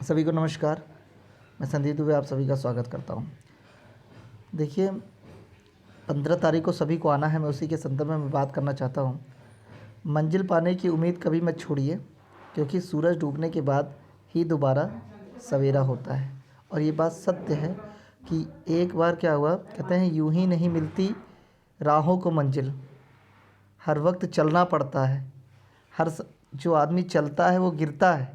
सभी को नमस्कार। मैं संदीप दुबे आप सभी का स्वागत करता हूं। देखिए 15 तारीख को सभी को आना है। मैं उसी के संदर्भ में बात करना चाहता हूं। मंजिल पाने की उम्मीद कभी मत छोड़िए, क्योंकि सूरज डूबने के बाद ही दोबारा सवेरा होता है। और ये बात सत्य है कि एक बार क्या हुआ, कहते हैं यूं ही नहीं मिलती राहों को मंजिल, हर वक्त चलना पड़ता है। जो आदमी चलता है वो गिरता है,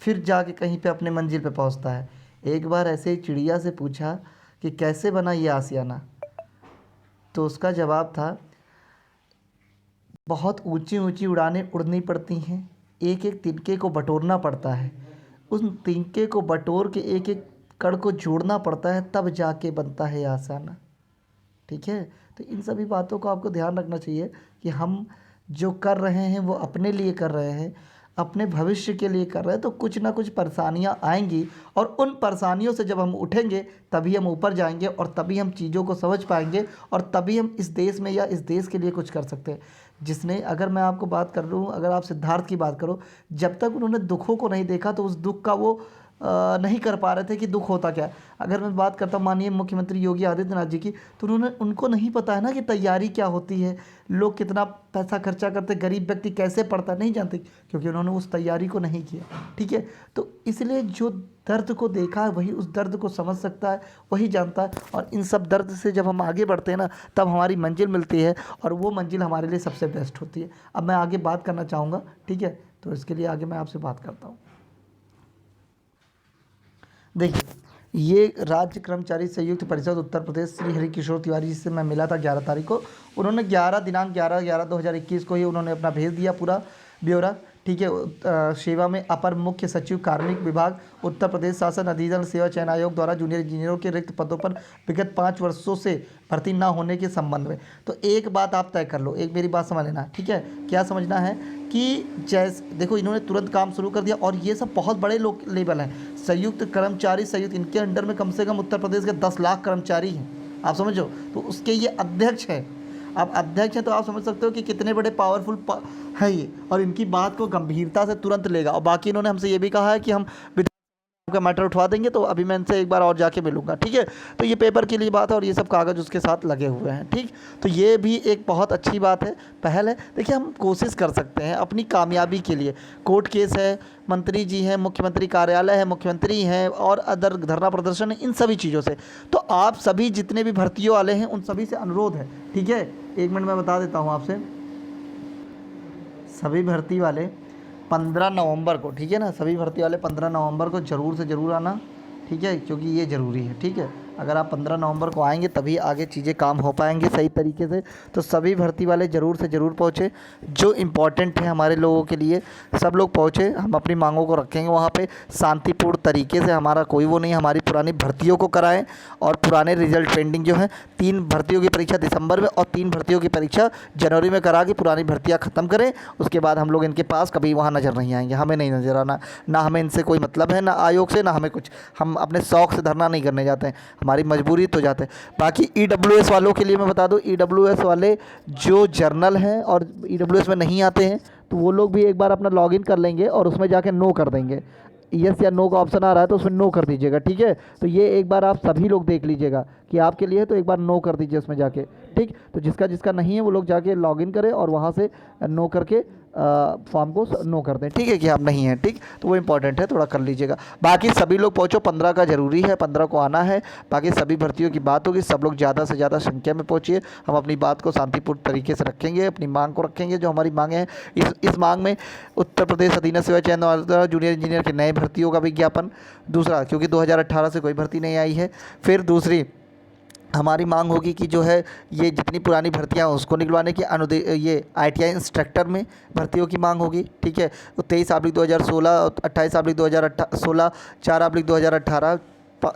फिर जाके कहीं पे अपने मंजिल पे पहुंचता है। एक बार ऐसे ही चिड़िया से पूछा कि कैसे बना ये आशियाना, तो उसका जवाब था बहुत ऊंची ऊंची उड़ानें उड़नी पड़ती हैं, एक एक तिनके को बटोरना पड़ता है, उन तिनके को बटोर के एक एक कण को जोड़ना पड़ता है, तब जाके बनता है ये आशियाना। ठीक है, तो इन सभी बातों को आपको ध्यान रखना चाहिए कि हम जो कर रहे हैं वो अपने लिए कर रहे हैं, अपने भविष्य के लिए कर रहे हैं। तो कुछ ना कुछ परेशानियां आएंगी, और उन परेशानियों से जब हम उठेंगे तभी हम ऊपर जाएंगे, और तभी हम चीज़ों को समझ पाएंगे, और तभी हम इस देश में या इस देश के लिए कुछ कर सकते हैं। जिसने, अगर मैं आपको बात कर लूँ, अगर आप सिद्धार्थ की बात करो, जब तक उन्होंने दुखों को नहीं देखा तो उस दुख का वो नहीं कर पा रहे थे कि दुख होता क्या है। अगर मैं बात करता हूँ माननीय मुख्यमंत्री योगी आदित्यनाथ जी की, तो उनको नहीं पता है ना कि तैयारी क्या होती है, लोग कितना पैसा खर्चा करते, गरीब व्यक्ति कैसे पढ़ता, नहीं जानते, क्योंकि उन्होंने उस तैयारी को नहीं किया। ठीक है, तो इसलिए जो दर्द को देखा है वही उस दर्द को समझ सकता है, वही जानता है। और इन सब दर्द से जब हम आगे बढ़ते हैं ना, तब हमारी मंजिल मिलती है, और वो मंजिल हमारे लिए सबसे बेस्ट होती है। अब मैं आगे बात करना चाहूँगा, ठीक है, तो इसके लिए आगे मैं आपसे बात करता हूँ। देखिए, ये राज्य कर्मचारी संयुक्त परिषद उत्तर प्रदेश श्री हरिकिशोर तिवारी जी से मैं मिला था 11 तारीख को। उन्होंने दिनांक 11/11/2021 को ही उन्होंने अपना भेज दिया पूरा ब्यौरा। ठीक है, सेवा में अपर मुख्य सचिव कार्मिक विभाग उत्तर प्रदेश शासन अधिनियम सेवा चयन आयोग द्वारा जूनियर इंजीनियरों के रिक्त पदों पर विगत 5 वर्षों से भर्ती न होने के संबंध में। तो एक बात आप तय कर लो, एक मेरी बात समझ लेना, ठीक है। क्या समझना है कि जैसे देखो, इन्होंने तुरंत काम शुरू कर दिया, और ये सब बहुत बड़े लोग लेवल हैं। संयुक्त कर्मचारी संयुक्त, इनके अंडर में कम से कम उत्तर प्रदेश के 10 लाख कर्मचारी हैं, आप समझो। तो उसके ये अध्यक्ष हैं। आप अध्यक्ष हैं तो आप समझ सकते हो कि कितने बड़े पावरफुल है ये, और इनकी बात को गंभीरता से तुरंत लेगा। और बाकी इन्होंने हमसे ये भी कहा है कि हम का मैटर उठवा देंगे, तो अभी मैं इनसे एक बार और जाके मिलूंगा। ठीक है, तो ये पेपर के लिए बात है, और ये सब कागज़ उसके साथ लगे हुए हैं। ठीक, तो ये भी एक बहुत अच्छी बात है, पहल है। देखिए, हम कोशिश कर सकते हैं अपनी कामयाबी के लिए। कोर्ट केस है, मंत्री जी हैं, मुख्यमंत्री कार्यालय है, मुख्यमंत्री हैं, और अदर धरना प्रदर्शन है, इन सभी चीज़ों से। तो आप सभी जितने भी भर्तियों वाले हैं उन सभी से अनुरोध है, ठीक है। एक मिनट मैं बता देता हूँ आपसे, सभी भर्ती वाले 15 नवंबर को, ठीक है ना, सभी भर्ती वाले 15 नवंबर को ज़रूर से ज़रूर आना, ठीक है, क्योंकि ये ज़रूरी है। ठीक है, अगर आप 15 नवंबर को आएंगे तभी आगे चीज़ें काम हो पाएंगी सही तरीके से। तो सभी भर्ती वाले ज़रूर से ज़रूर पहुँचे, जो इम्पोर्टेंट है हमारे लोगों के लिए, सब लोग पहुँचे। हम अपनी मांगों को रखेंगे वहाँ पे शांतिपूर्ण तरीके से, हमारा कोई वो नहीं, हमारी पुरानी भर्तियों को कराएं, और पुराने रिजल्ट पेंडिंग जो हैं, 3 भर्तियों की परीक्षा दिसंबर में और 3 भर्तियों की परीक्षा जनवरी में करा के पुरानी भर्तियाँ ख़त्म करें। उसके बाद हम लोग इनके पास कभी वहाँ नज़र नहीं आएंगे, हमें नहीं नज़र आना, ना हमें इनसे कोई मतलब है, ना आयोग से, ना हमें कुछ। हम अपने शौक़ से धरना नहीं करने जाते हैं, हमारी मजबूरी तो जाते हैं। बाकी EWS वालों के लिए मैं बता दूं, EWS वाले जो जर्नल हैं और EWS में नहीं आते हैं, तो वो लोग भी एक बार अपना लॉगिन कर लेंगे, और उसमें जाके नो कर देंगे। यस या नो का ऑप्शन आ रहा है तो उसमें नो कर दीजिएगा, ठीक है। तो ये एक बार आप सभी लोग देख लीजिएगा कि आपके लिए है, तो एक बार नो कर दीजिए उसमें जाके। ठीक, तो जिसका जिसका नहीं है वो लोग जाके लॉगिन करें, और वहाँ से नो करके फॉर्म को नो कर दें, ठीक है, कि आप नहीं हैं। ठीक, तो वो इंपॉर्टेंट है, थोड़ा कर लीजिएगा। बाकी सभी लोग पहुँचो, 15 का ज़रूरी है, 15 को आना है। बाकी सभी भर्तियों की बात होगी, सब लोग ज़्यादा से ज़्यादा संख्या में पहुँचिए। हम अपनी बात को शांतिपूर्ण तरीके से रखेंगे, अपनी मांग को रखेंगे, जो हमारी मांगे हैं। इस मांग में उत्तर प्रदेश अधिनियम सेवा चयन द्वारा जूनियर इंजीनियर के नए भर्तियों का विज्ञापन, दूसरा, क्योंकि 2018 से कोई भर्ती नहीं आई है। फिर दूसरी हमारी मांग होगी कि जो है ये जितनी पुरानी भर्तियां उसको निकलवाने की ये ITI इंस्ट्रक्टर में भर्तियों की मांग होगी। ठीक है, तो 23/2016, 28/2016, 4/2018,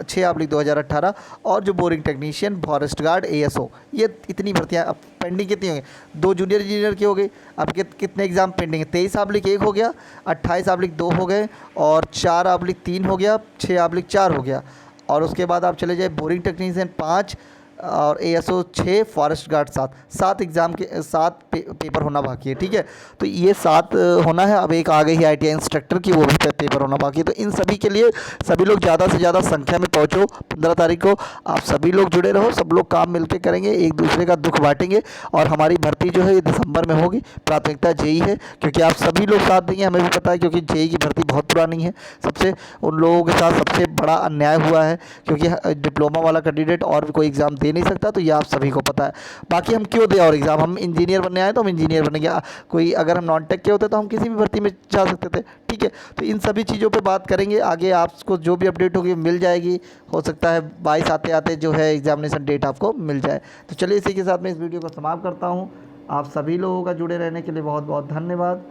6/2018, और जो boring technician, forest guard, ASO, ये इतनी भर्तियाँ अब पेंडिंग कितनी होंगी? 2 जूनियर इंजीनियर की हो गई। अब कितने एग्ज़ाम पेंडिंग है? 23/1 हो गया, 28/2 हो गए, और 4/3 हो गया, 6/4 हो गया। और उसके बाद आप चले जाए बोरिंग टेक्नीशियन 5, और ASO 6, फॉरेस्ट गार्ड 7, 7 एग्ज़ाम के 7 पेपर होना बाकी है, ठीक है। तो ये 7 होना है। अब एक आ गई है ITI इंस्ट्रक्टर की, वो भी पेपर होना बाकी है। तो इन सभी के लिए सभी लोग ज़्यादा से ज़्यादा संख्या में पहुँचो 15 तारीख को। आप सभी लोग जुड़े रहो, सब लोग काम मिलकर करेंगे, एक दूसरे का दुख बांटेंगे। और हमारी भर्ती जो है ये दिसंबर में होगी। प्राथमिकता JEE है, क्योंकि आप सभी लोग साथ देंगे, हमें भी पता है, क्योंकि JEE की भर्ती बहुत पुरानी है। सबसे उन लोगों के साथ सबसे बड़ा अन्याय हुआ है, क्योंकि डिप्लोमा वाला कैंडिडेट और भी कोई एग्ज़ाम दे नहीं सकता। तो ये आप सभी को पता है। बाकी हम क्यों दें और एग्ज़ाम, हम इंजीनियर बनने आए तो हम इंजीनियर बनेंगे। कोई अगर हम नॉन टेक के होते तो हम किसी भी भर्ती में जा सकते थे, ठीक है। तो इन सभी चीज़ों पे बात करेंगे आगे। आपको जो भी अपडेट होगी मिल जाएगी। हो सकता है 22 आते आते जो है एग्ज़ामिनेशन डेट आपको मिल जाए। तो चलिए इसी के साथ मैं इस वीडियो को समाप्त करता हूँ। आप सभी लोगों का जुड़े रहने के लिए बहुत बहुत धन्यवाद,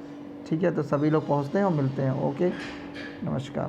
ठीक है। तो सभी लोग पहुँचते हैं और मिलते हैं। ओके, नमस्कार।